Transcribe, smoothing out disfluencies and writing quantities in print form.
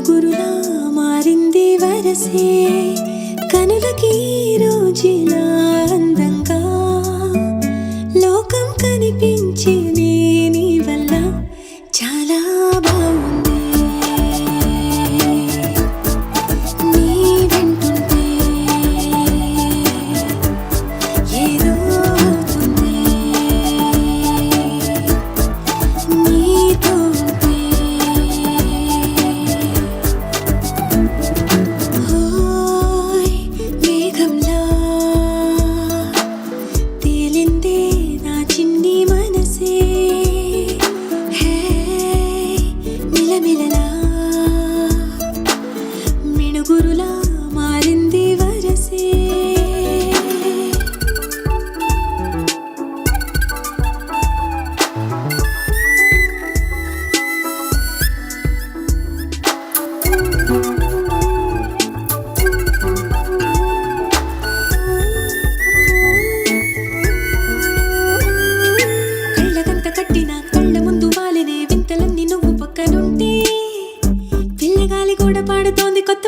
మిణుగురులా మారింది వరసే కనులకి రోజులా అందంగా లోకం కనిపించి నీ వల్ల చాలా బాగుంది నీ వింటుంటే ఏదో అవుతుంది నీతో ఉంటే ఓయ్ మేఘంలా తేలిందే నా చిన్ని మనసే హే మిలమిలలా మిణుగురులా మారింది వరసే కళ్ళకంత కట్టిన కళ్ళ ముందు వాలినే వింతలన్నీ నువ్వు పక్కనుంటే పిల్లగాలి కూడా పాడుతోంది కొత్త